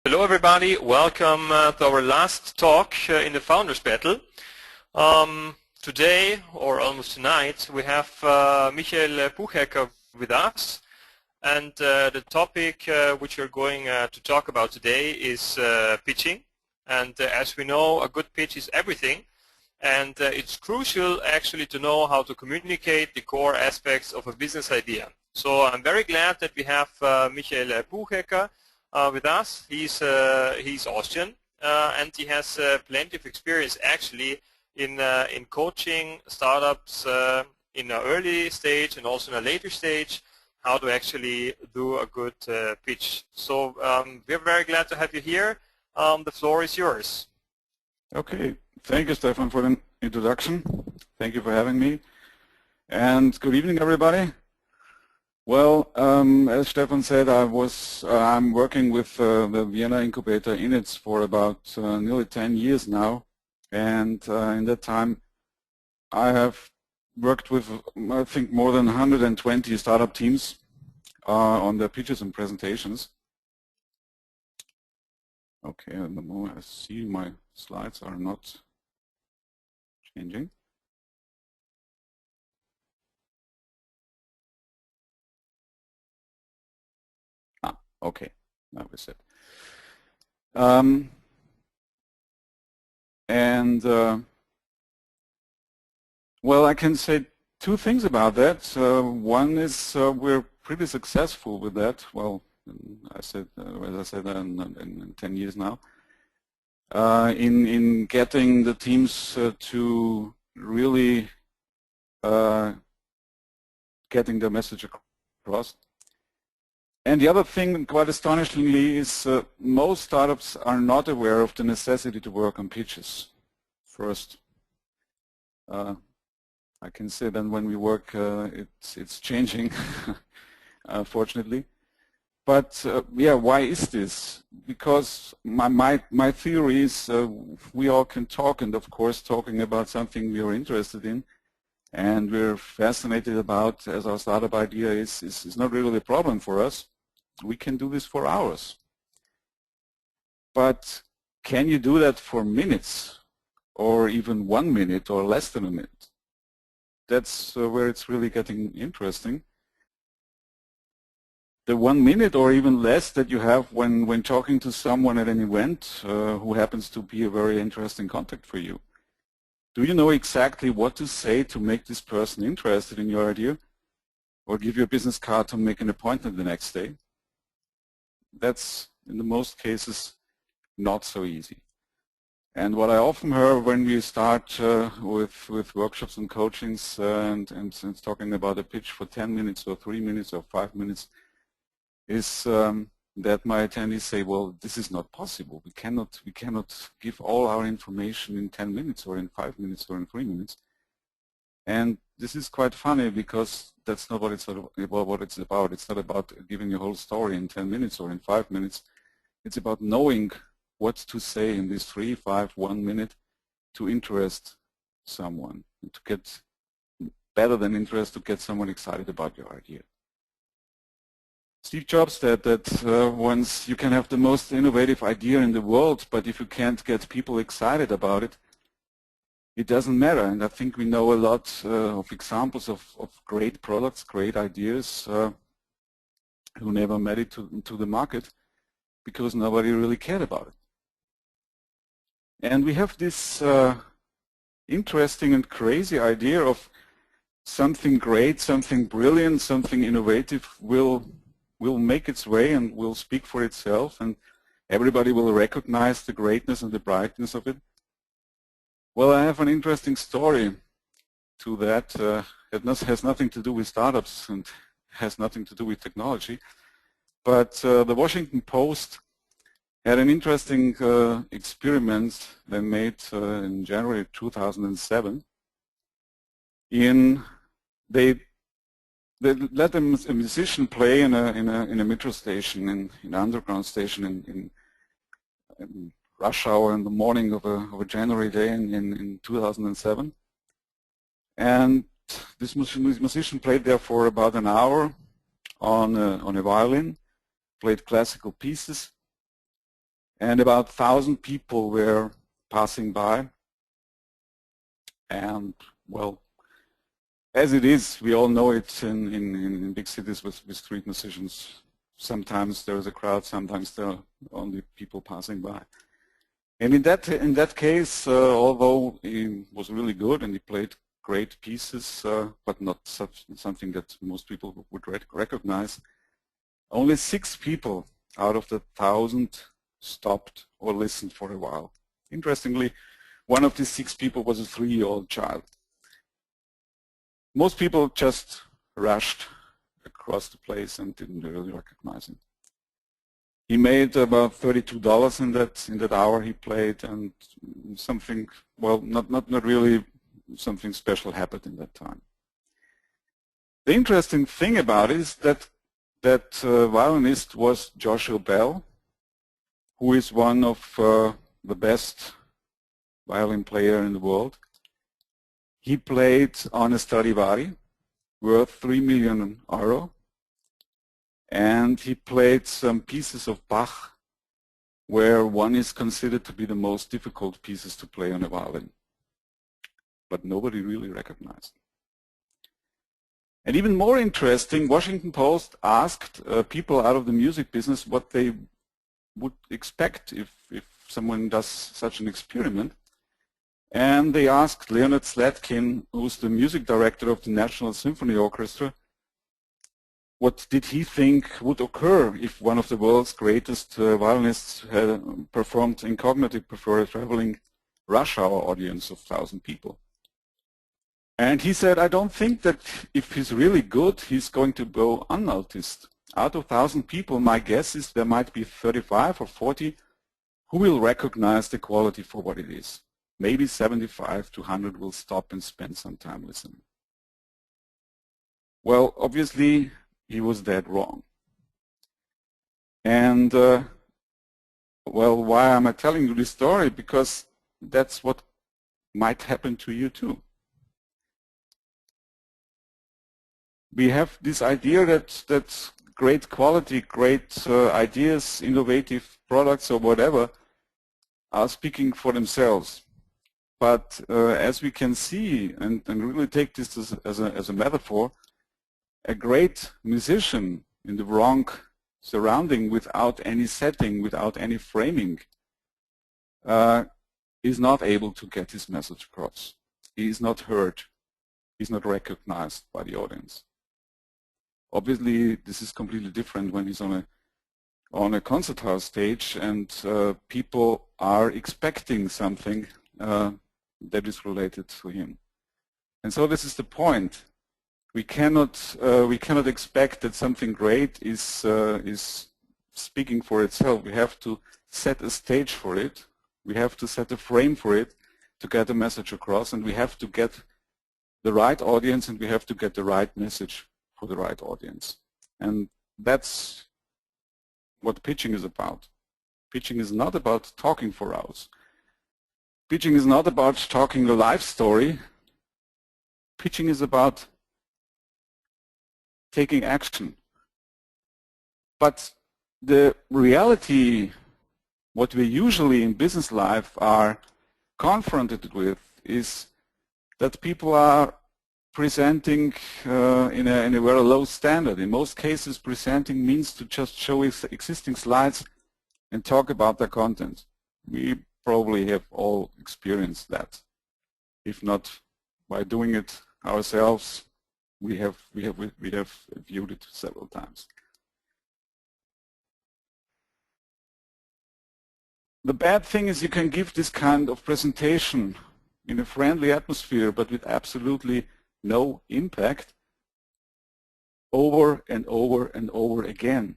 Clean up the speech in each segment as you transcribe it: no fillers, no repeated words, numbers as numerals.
Hello everybody, welcome to our last talk in the Founders Battle. Today, or almost tonight, we have Michael Buchecker with us, and the topic which we're going to talk about today is pitching. And as we know, a good pitch is everything, and it's crucial actually to know how to communicate the core aspects of a business idea. So I'm very glad that we have Michael Buchecker with us. He's Austrian, and he has plenty of experience actually in coaching startups in an early stage and also in a later stage, how to actually do a good pitch. So we're very glad to have you here. The floor is yours. Okay, thank you, Stefan, for the introduction. Thank you for having me, and good evening, everybody. Well, as Stefan said, I'm working with the Vienna incubator INITS for about nearly 10 years now, and in that time I have worked with, I think, more than 120 startup teams on their pitches and presentations. Okay, at the moment I see my slides are not changing. Okay, that was it. Well, I can say two things about that. One is we're pretty successful with that. Well, as I said, in 10 years now, in getting the teams to really getting the message across. And the other thing, quite astonishingly, is most startups are not aware of the necessity to work on pitches first. I can say that when we work, it's changing, fortunately. But yeah, why is this? Because my theory is we all can talk, and of course talking about something we are interested in and we're fascinated about as our startup idea is not really a problem for us. We can do this for hours. But can you do that for minutes, or even 1 minute, or less than a minute? That's where it's really getting interesting. The 1 minute or even less that you have when talking to someone at an event who happens to be a very interesting contact for you. Do you know exactly what to say to make this person interested in your idea, or give you a business card to make an appointment the next day? That's, in the most cases, not so easy. And what I often hear when we start with workshops and coachings and talking about a pitch for 10 minutes or 3 minutes or 5 minutes is that my attendees say, well, this is not possible. We cannot give all our information in 10 minutes or in 5 minutes or in 3 minutes. And this is quite funny, because that's not what it's about. It's not about giving a whole story in 10 minutes or in 5 minutes. It's about knowing what to say in this 3, 5, 1 minute to interest someone, and to get better than interest, to get someone excited about your idea. Steve Jobs said that once you can have the most innovative idea in the world, but if you can't get people excited about it, it doesn't matter. And I think we know a lot of examples of great products, great ideas who never made it to the market because nobody really cared about it. And we have this interesting and crazy idea of something great, something brilliant, something innovative will make its way and will speak for itself, and everybody will recognize the greatness and the brightness of it. Well, I have an interesting story to that. It has nothing to do with startups and has nothing to do with technology. But the Washington Post had an interesting experiment they made in January 2007. They let a musician play in a metro station, in an underground station in rush hour in the morning of a January day in 2007. And this musician played there for about an hour on a violin, played classical pieces, and about 1,000 people were passing by. And well, as it is, we all know it in big cities with street musicians. Sometimes there is a crowd, sometimes there are only people passing by. And in that case, although he was really good and he played great pieces, but not something that most people would recognize, only 6 people out of the 1,000 stopped or listened for a while. Interestingly, one of these 6 people was a 3-year-old child. Most people just rushed across the place and didn't really recognize him. He made about $32 in that hour he played, and something, well, not really something special happened in that time. The interesting thing about it is that violinist was Joshua Bell, who is one of the best violin player in the world. He played on a Stradivari worth €3 million, and he played some pieces of Bach where one is considered to be the most difficult pieces to play on a violin. But nobody really recognized. And even more interesting, Washington Post asked people out of the music business what they would expect if someone does such an experiment. And they asked Leonard Slatkin, who's the music director of the National Symphony Orchestra, what did he think would occur if one of the world's greatest violinists had performed incognito before a traveling rush hour audience of 1,000 people. And he said, I don't think that if he's really good, he's going to go unnoticed. Out of 1,000 people, my guess is there might be 35 or 40 who will recognize the quality for what it is. Maybe 75 to 100 will stop and spend some time listening. Well, obviously, he was dead wrong. And, well, why am I telling you this story? Because that's what might happen to you too. We have this idea that great quality, great ideas, innovative products or whatever are speaking for themselves. But as we can see, and really take this as a metaphor, a great musician in the wrong surrounding, without any setting, without any framing, is not able to get his message across. He is not heard. He's not recognized by the audience. Obviously, this is completely different when he's on a concert house stage and people are expecting something that is related to him. And so this is the point. We cannot expect that something great is speaking for itself. We have to set a stage for it. We have to set a frame for it to get a message across, and we have to get the right audience, and we have to get the right message for the right audience. And that's what pitching is about. Pitching is not about talking for hours. Pitching is not about talking a life story. Pitching is about taking action. But the reality, what we usually in business life are confronted with, is that people are presenting in a very low standard. In most cases, presenting means to just show existing slides and talk about their content. We probably have all experienced that. If not by doing it ourselves, we have viewed it several times. The bad thing is you can give this kind of presentation in a friendly atmosphere, but with absolutely no impact, over and over and over again.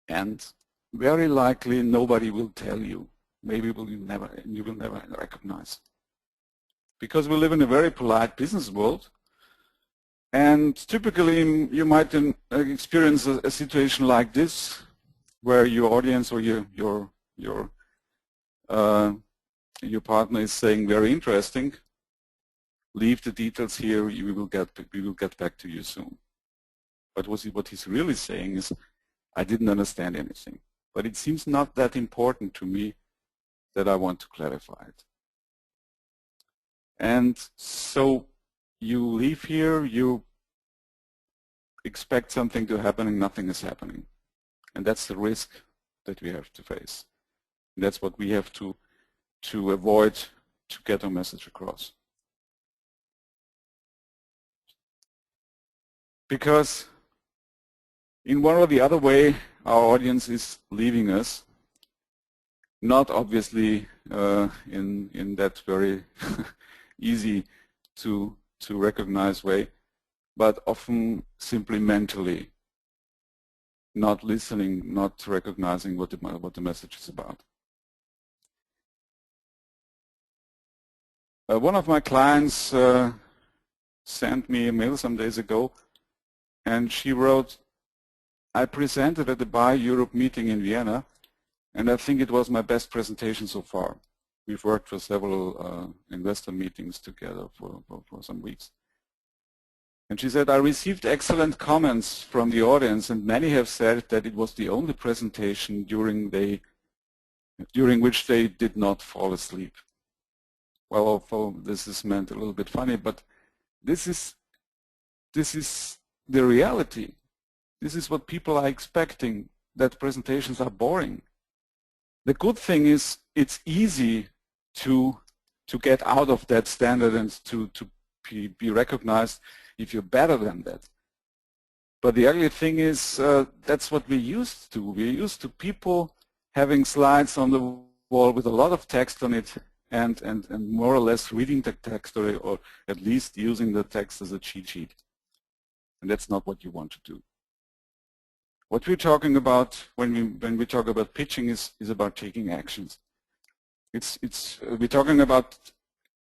And very likely nobody will tell you. Maybe you will never recognize. Because we live in a very polite business world, and typically you might experience a situation like this, where your audience or your partner is saying, very interesting, leave the details here, we will get back to you soon. But what he's really saying is, I didn't understand anything, but it seems not that important to me that I want to clarify it. And so you leave here, you expect something to happen and nothing is happening. And that's the risk that we have to face. And that's what we have to avoid to get our message across. Because in one or the other way, our audience is leaving us, not obviously in that very easy to recognize way, but often simply mentally, not listening, not recognizing what the message is about. One of my clients sent me a mail some days ago, and she wrote, I presented at the Buy Europe meeting in Vienna, and I think it was my best presentation so far. We've worked for several investor meetings together for some weeks. And she said, I received excellent comments from the audience, and many have said that it was the only presentation during which they did not fall asleep. Well, although this is meant a little bit funny, but this is the reality. This is what people are expecting, that presentations are boring. The good thing is it's easy to get out of that standard and to be recognized if you're better than that. But the ugly thing is that's what we're used to. We're used to people having slides on the wall with a lot of text on it and more or less reading the text or at least using the text as a cheat sheet. And that's not what you want to do. What we're talking about when we talk about pitching is about taking actions. We're talking about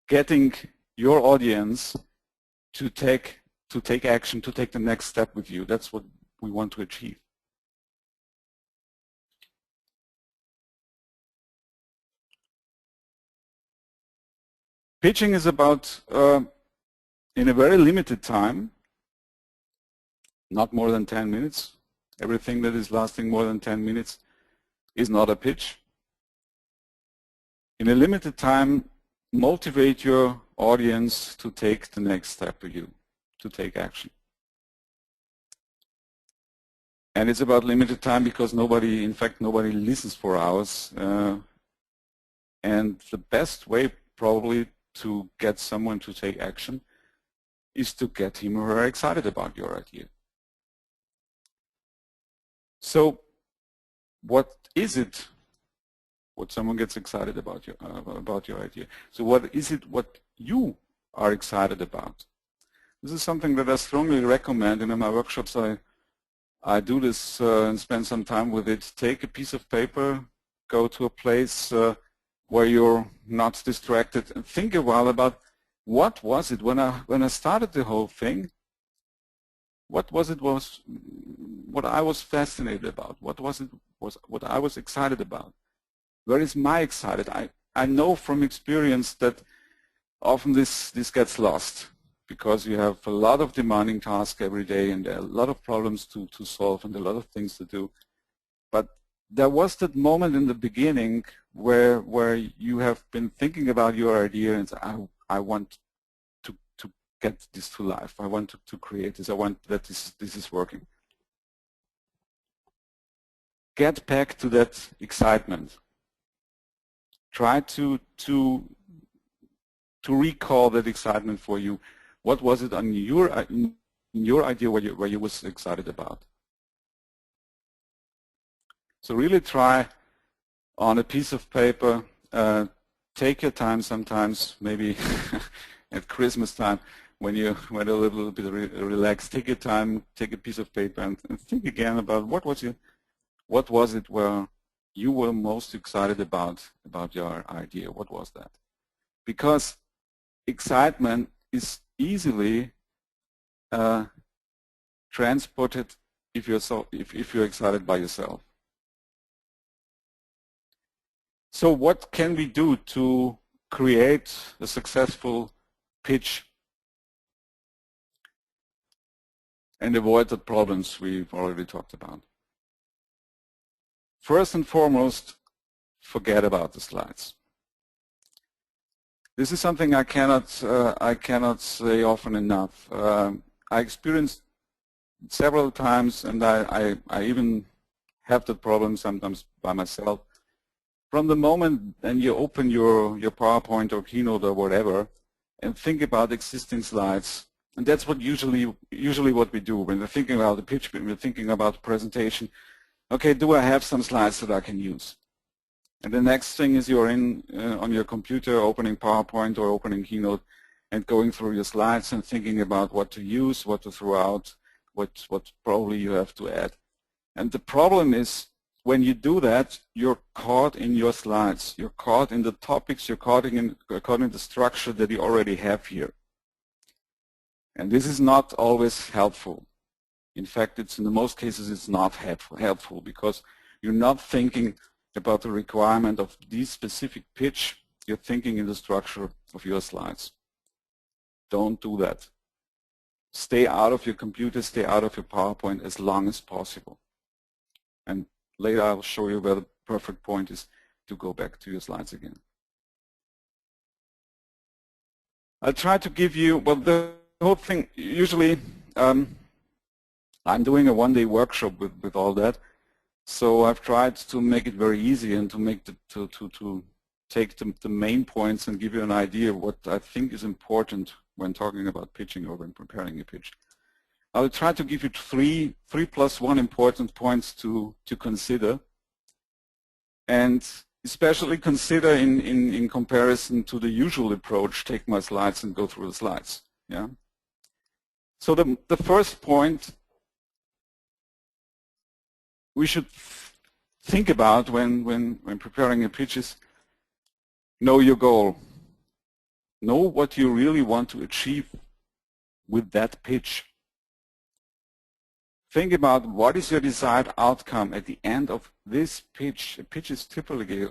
getting your audience to take action, to take the next step with you. That's what we want to achieve. Pitching is about, in a very limited time, not more than 10 minutes. Everything that is lasting more than 10 minutes is not a pitch. In a limited time, motivate your audience to take the next step with you, to take action. And it's about limited time because nobody listens for hours. And the best way probably to get someone to take action is to get him or her excited about your idea. So what is it what someone gets excited about your idea? So what is it what you are excited about? This is something that I strongly recommend, and in my workshops I do this and spend some time with it. Take a piece of paper, go to a place where you're not distracted, and think a while about what was it when I started the whole thing. What I was fascinated about? What I was excited about? Where is my excited? I know from experience that often this gets lost because you have a lot of demanding tasks every day and a lot of problems to solve and a lot of things to do. But there was that moment in the beginning where you have been thinking about your idea and say, I want to get this to life. I want to create this. I want that this is working. Get back to that excitement. Try to recall that excitement for you. What was it in your idea where you was excited about? So really try on a piece of paper. Take your time sometimes, maybe at Christmas time when you're a little bit relaxed. Take your time, take a piece of paper and think again about what was it where you were most excited about your idea. What was that? Because excitement is easily transported if you're excited by yourself. So what can we do to create a successful pitch and avoid the problems we've already talked about? First and foremost, forget about the slides. This is something I cannot say often enough. I experienced several times, and I even have that problem sometimes by myself. From the moment and you open your PowerPoint or Keynote or whatever, and think about existing slides, and that's what usually what we do when we're thinking about the pitch, when we're thinking about the presentation. Okay, do I have some slides that I can use? And the next thing is you're on your computer, opening PowerPoint or opening Keynote, and going through your slides and thinking about what to use, what to throw out, what probably you have to add. And the problem is, when you do that, you're caught in your slides. You're caught in the topics. You're caught in the structure that you already have here. And this is not always helpful. In fact, in the most cases, it's not helpful because you're not thinking about the requirement of this specific pitch. You're thinking in the structure of your slides. Don't do that. Stay out of your computer, stay out of your PowerPoint as long as possible. And later I'll show you where the perfect point is to go back to your slides again. I'll try to give you, well, the whole thing, usually I'm doing a one-day workshop with all that. So I've tried to make it very easy and to make to take the main points and give you an idea of what I think is important when talking about pitching or when preparing a pitch. I will try to give you three plus one important points to consider, and especially consider in comparison to the usual approach, take my slides and go through the slides. Yeah. So the first point we should think about when preparing a pitch is know your goal. Know what you really want to achieve with that pitch. Think about what is your desired outcome at the end of this pitch. A pitch is typically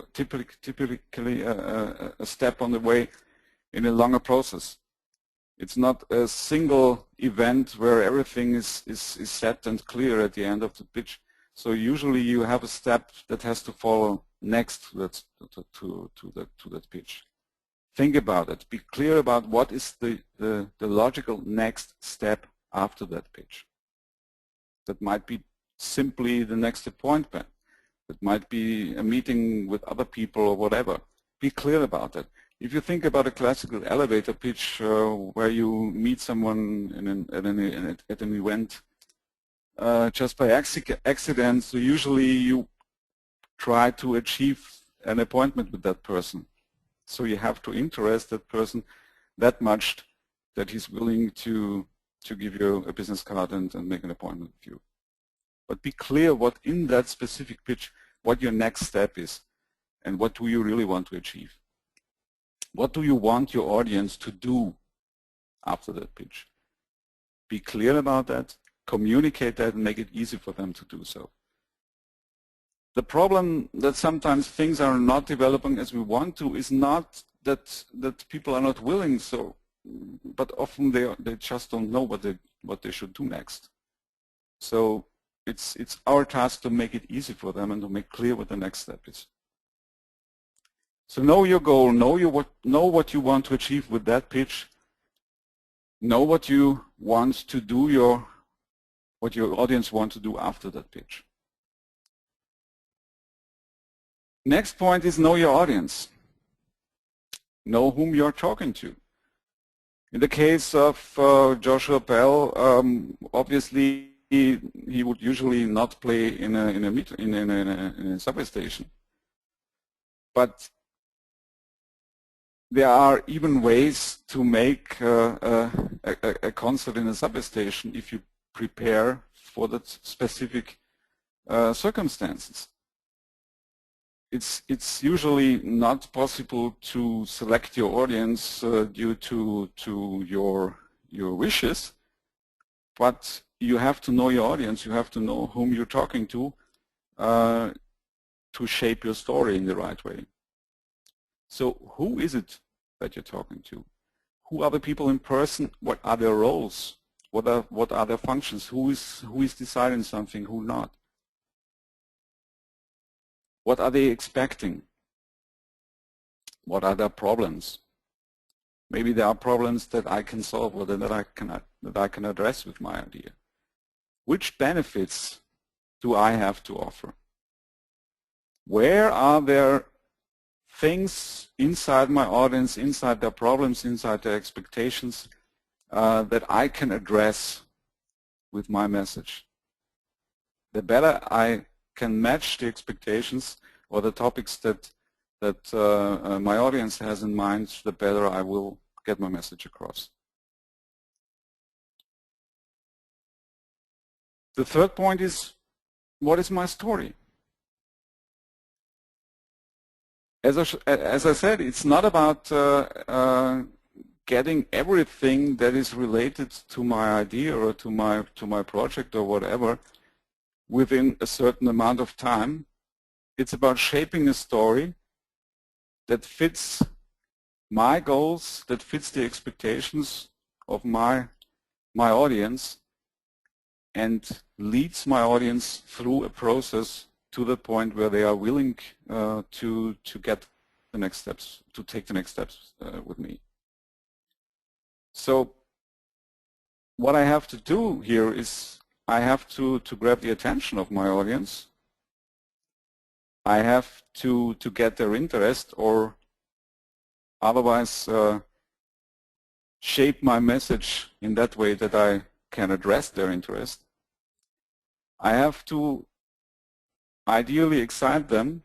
a step on the way in a longer process. It's not a single event where everything is set and clear at the end of the pitch. So usually you have a step that has to follow next to that pitch. Think about it. Be clear about what is the logical next step after that pitch. That might be simply the next appointment. It might be a meeting with other people or whatever. Be clear about it. If you think about a classical elevator pitch where you meet someone at an event just by accident, so usually you try to achieve an appointment with that person. So you have to interest that person that much that he's willing to give you a business card and make an appointment with you. But be clear what in that specific pitch, what your next step is, and what do you really want to achieve. What do you want your audience to do after that pitch? Be clear about that, communicate that, and make it easy for them to do so. The problem that sometimes things are not developing as we want to is not that people are not willing, but often they just don't know what they should do next. So it's our task to make it easy for them and to make clear what the next step is. So know your goal, know what you want to achieve with that pitch, know what you want to do, what your audience wants to do after that pitch. Next point is know your audience. Know whom you're talking to. In the case of Joshua Bell, obviously he would usually not play in a subway station. But there are even ways to make a concert in a subway station if you prepare for that specific circumstances. It's usually not possible to select your audience due to your wishes, but you have to know your audience. You have to know whom you're talking to shape your story in the right way. So who is it that you're talking to? Who are the people in person? What are their roles? What are their functions? Who is deciding something? Who not? What are they expecting? What are their problems? Maybe there are problems that I can solve or that I can address with my idea. Which benefits do I have to offer? Where are there things inside my audience, inside their problems, inside their expectations that I can address with my message? The better I can match the expectations or the topics that my audience has in mind, the better I will get my message across. The third point is, what is my story? As I said, it's not about getting everything that is related to my idea or to my project or whatever within a certain amount of time. It's about shaping a story that fits my goals, that fits the expectations of my audience, and leads my audience through a process to the point where they are willing to get the next steps, to take the next steps with me. So what I have to do here is I have to grab the attention of my audience. I have to get their interest, or otherwise shape my message in that way that I can address their interest. I have to ideally excite them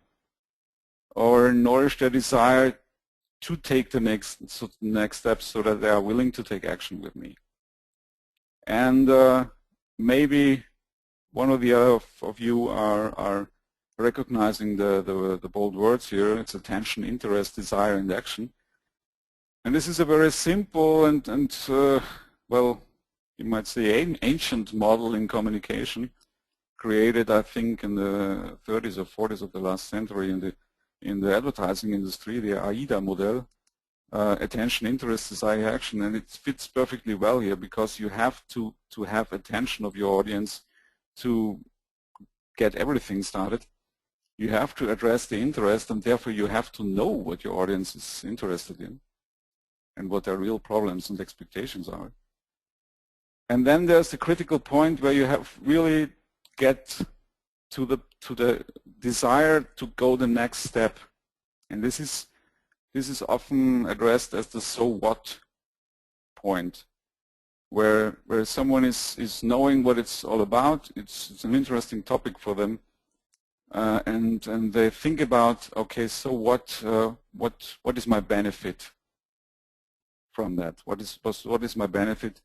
or nourish their desire to take the next steps so that they are willing to take action with me. And maybe one or the other of you are recognizing the bold words here. It's attention, interest, desire, and action. And this is a very simple and well, you might say ancient model in communication, created, I think, in the 30s or 40s of the last century in the advertising industry, the AIDA model, attention, interest, desire, action, and it fits perfectly well here because you have to have attention of your audience to get everything started. You have to address the interest, and therefore you have to know what your audience is interested in and what their real problems and expectations are. And then there's the critical point where you have really get to the desire to go the next step, and this is often addressed as the so what point, where someone is knowing what it's all about. It's an interesting topic for them, and they think about, okay, so what is my benefit from that? What is my benefit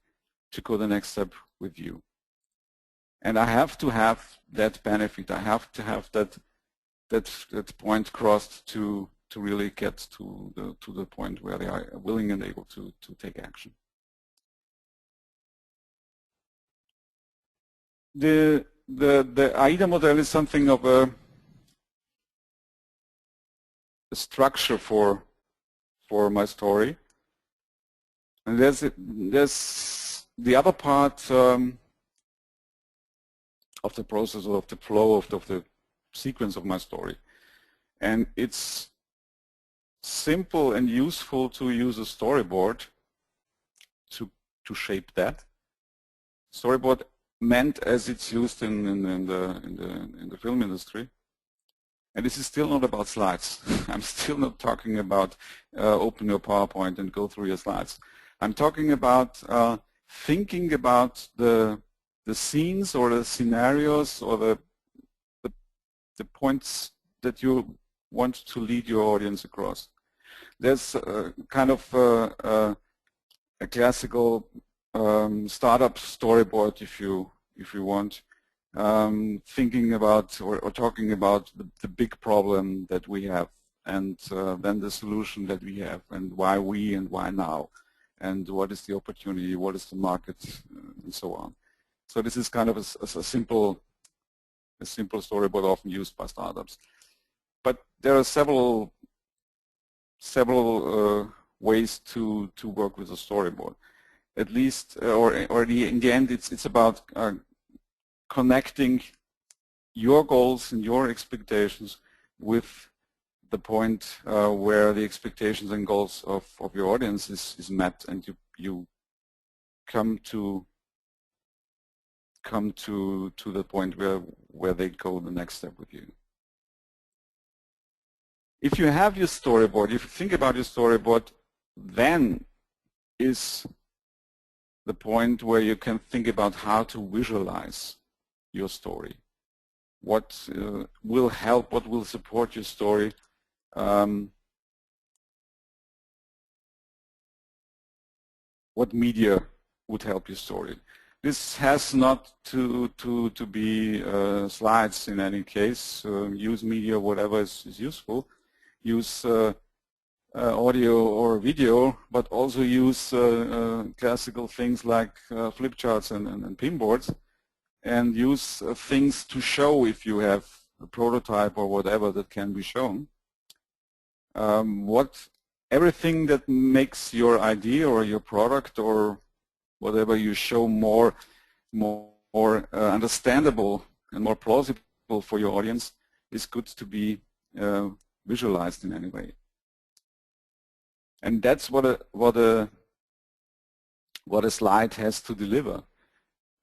to go the next step with you? And I have to have that benefit. I have to have that point crossed to really get to the point where they are willing and able to take action. The AIDA model is something of a structure for my story, and there's the other part of the process, of the flow, of the sequence of my story. And it's simple and useful to use a storyboard to shape that. Storyboard meant as it's used in the film industry. And this is still not about slides. I'm still not talking about open your PowerPoint and go through your slides. I'm talking about thinking about the scenes or the scenarios or the points that you want to lead your audience across. There's kind of a classical startup storyboard, if you want, thinking about or talking about the big problem that we have, and then the solution that we have, and why we and why now, and what is the opportunity, what is the market, and so on. So this is kind of a simple storyboard often used by startups. But there are several ways to work with a storyboard. At least, or in the end, it's about connecting your goals and your expectations with the point where the expectations and goals of your audience is met, and you come to the point where they go the next step with you. If you have your storyboard, if you think about your storyboard, then is the point where you can think about how to visualize your story. What will help, what will support your story. What media would help your story. This has not to be slides in any case. Use media, whatever is useful. Use audio or video, but also use classical things like flip charts and pinboards, and use things to show if you have a prototype or whatever that can be shown. Everything that makes your idea or your product or whatever you show more understandable and more plausible for your audience is good to be visualized in any way. And that's what a slide has to deliver.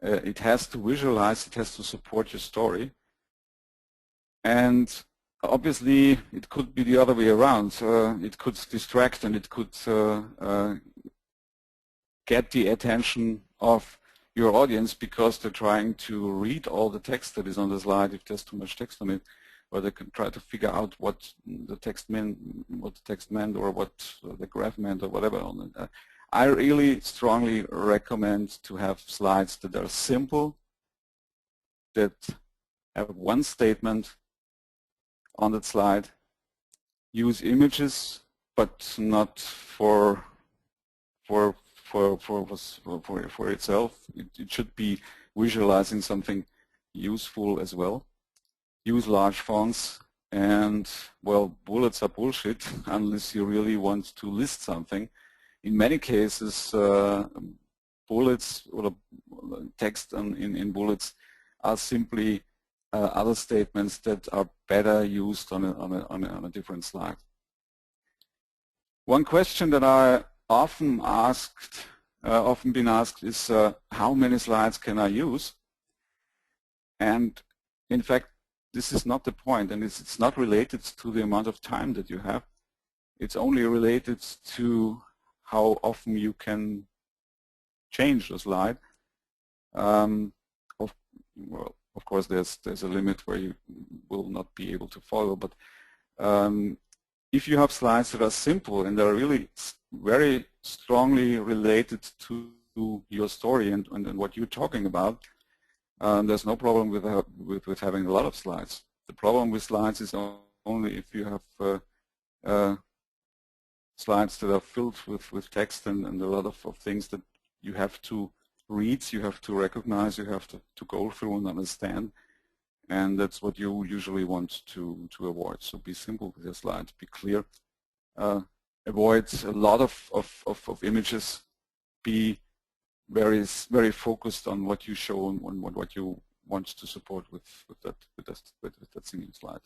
It has to visualize, it has to support your story. And obviously, it could be the other way around. It could distract, and it could get the attention of your audience because they're trying to read all the text that is on the slide if there's too much text on it, or they can try to figure out what the text meant, or what the graph meant, or whatever on it. I really strongly recommend to have slides that are simple, that have one statement on that slide. Use images, but not for itself. It should be visualizing something useful as well. Use large fonts, and well, bullets are bullshit unless you really want to list something. In many cases, bullets or text in bullets are simply other statements that are better used on a different slide. One question that I often been asked is how many slides can I use? And in fact, this is not the point, and it's not related to the amount of time that you have. It's only related to how often you can change the slide. Of course, there's a limit where you will not be able to follow, but if you have slides that are simple and are really very strongly related to your story and what you're talking about, there's no problem with having a lot of slides. The problem with slides is only if you have slides that are filled with text and a lot of things that you have to read, you have to recognize, you have to go through and understand, and that's what you usually want to avoid. So be simple with your slides, be clear, avoid a lot of images, be very focused on what you show and what you want to support with that single slide.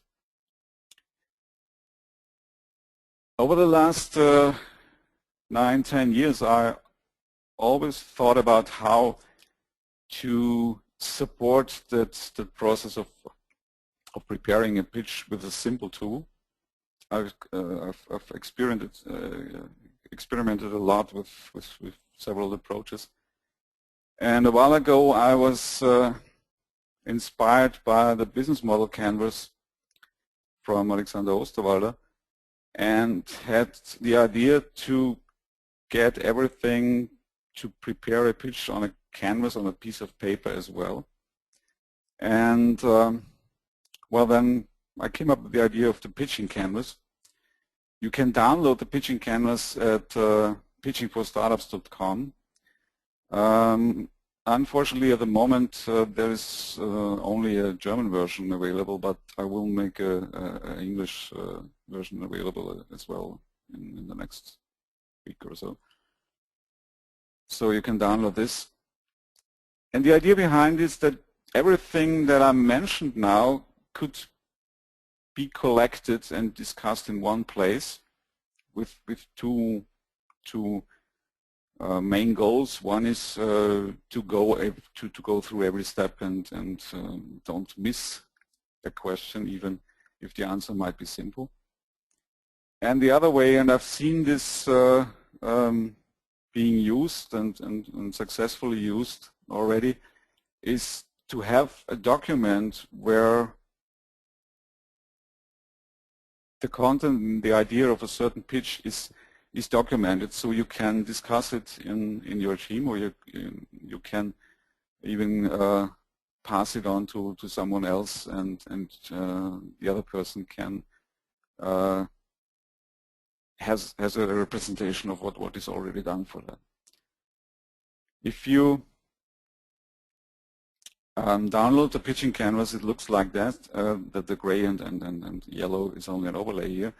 Over the last 9-10 years, I always thought about how to support that process of preparing a pitch with a simple tool. I've experimented a lot with several approaches. And a while ago, I was inspired by the business model canvas from Alexander Osterwalder, and had the idea to get everything to prepare a pitch on a canvas, on a piece of paper as well. And well, then I came up with the idea of the pitching canvas. You can download the pitching canvas at pitchingforstartups.com. Unfortunately, at the moment, there is only a German version available, but I will make an English version available as well in the next week or so. So you can download this. And the idea behind is that everything that I mentioned now could be collected and discussed in one place with two main goals. One is to go through every step and don't miss a question, even if the answer might be simple. And the other way, and I've seen this being used and successfully used already, is to have a document where the content and the idea of a certain pitch is documented, so you can discuss it in your team, or you can even pass it on to someone else, and the other person can has a representation of what is already done for them. If you download the pitching canvas, it looks like that. That the gray and yellow is only an overlay here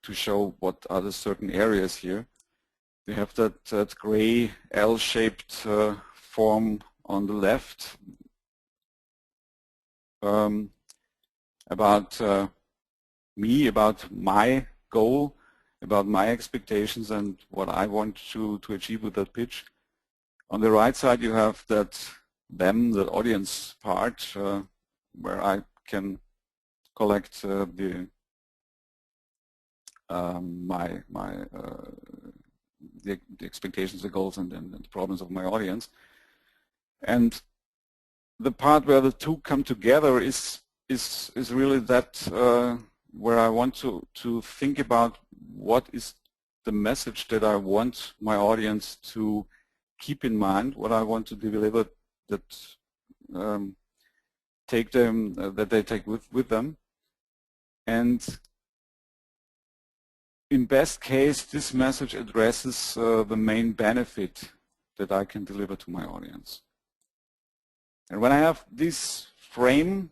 to show what are the certain areas here. We have that gray L-shaped form on the left about me, about my goal, about my expectations and what I want to achieve with that pitch. On the right side you have that the audience part, where I can collect the expectations, the goals, and the problems of my audience. And the part where the two come together is really that where I want to think about what is the message that I want my audience to keep in mind, what I want to deliver that that they take with them. And in best case, this message addresses the main benefit that I can deliver to my audience. And when I have this frame,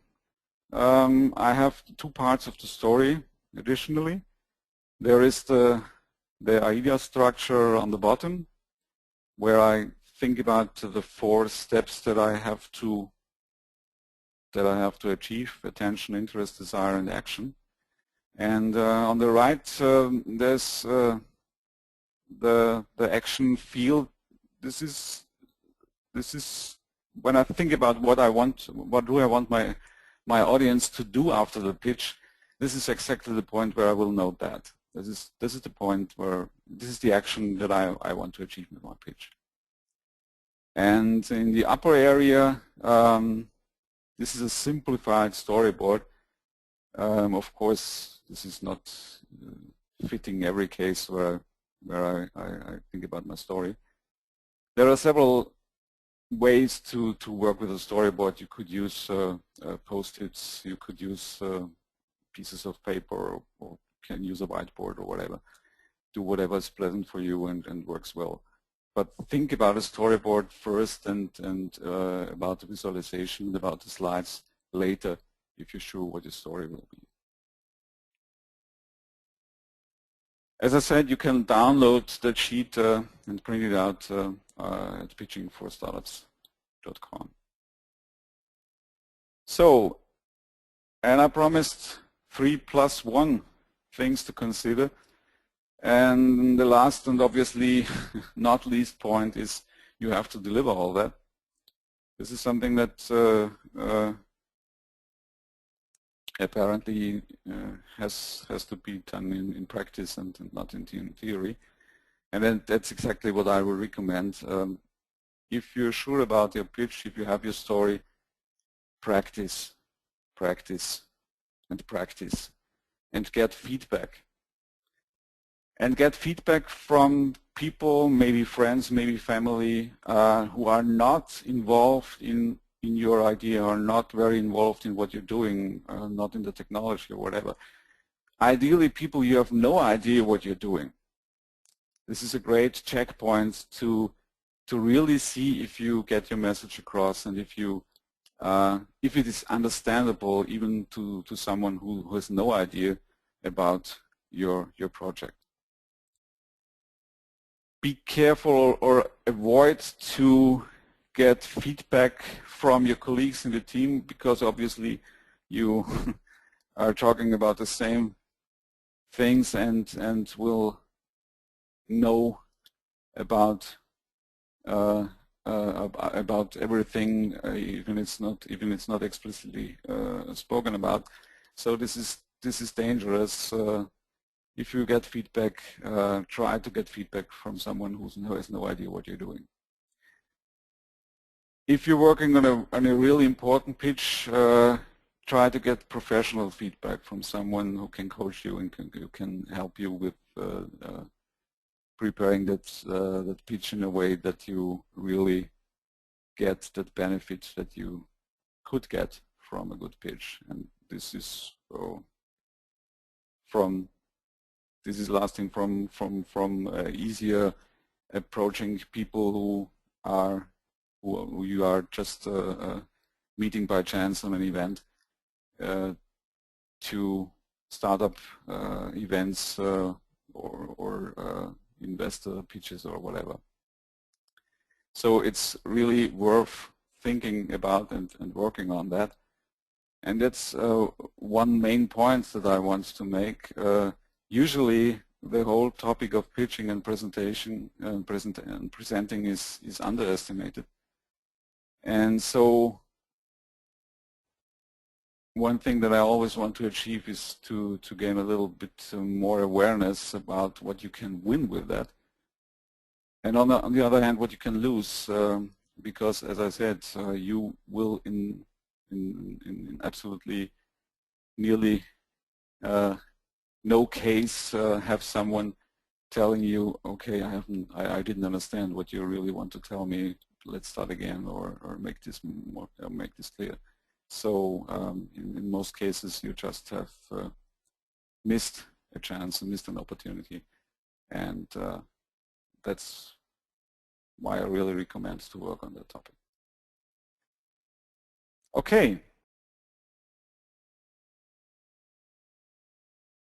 I have two parts of the story additionally. There is the idea structure on the bottom, where I think about the 4 steps that I have to achieve: attention, interest, desire, and action. And on the right, there's the action field. This is when I think about what do I want my audience to do after the pitch. This is exactly the point where I will note that. This is the point where this is the action that I want to achieve with my pitch. And in the upper area, this is a simplified storyboard. Of course, this is not fitting every case where I think about my story. There are several ways to work with a storyboard. You could use Post-its, you could use pieces of paper, or can use a whiteboard or whatever. Do whatever is pleasant for you and works well. But think about a storyboard first, and about the visualization, about the slides later, if you're sure what your story will be. As I said, you can download that sheet and print it out at pitchingforstartups.com. So, and I promised 3+1 things to consider. And the last and obviously not least point is you have to deliver all that. This is something that apparently has to be done in practice and not in theory. And then that's exactly what I would recommend. If you're sure about your pitch, if you have your story, practice, practice, and practice, and get feedback. And get feedback from people, maybe friends, maybe family, who are not involved in your idea, or not very involved in what you're doing, not in the technology or whatever. Ideally, people you have no idea what you're doing. This is a great checkpoint to really see if you get your message across, and if it is understandable even to someone who has no idea about your project. Be careful or avoid to get feedback from your colleagues in the team, because obviously you are talking about the same things and will know about everything, even it's not explicitly spoken about. So this is dangerous. If you get feedback, try to get feedback from someone who has no idea what you're doing. If you're working on a really important pitch, try to get professional feedback from someone who can coach you and who can help you with preparing that pitch in a way that you really get that benefit that you could get from a good pitch. And this is lasting from easier approaching people who you are just meeting by chance on an event to startup events or investor pitches or whatever. So it's really worth thinking about and working on that. And that's one main point that I want to make. Usually the whole topic of pitching and presentation and presenting is underestimated. And so one thing that I always want to achieve is to gain a little bit more awareness about what you can win with that. And on the other hand, what you can lose, because as I said, you will in absolutely nearly no case have someone telling you, okay, I didn't understand what you really want to tell me. Let's start again, or make this more, make this clear. So in most cases, you just have missed a chance and missed an opportunity, and that's why I really recommend to work on that topic. Okay,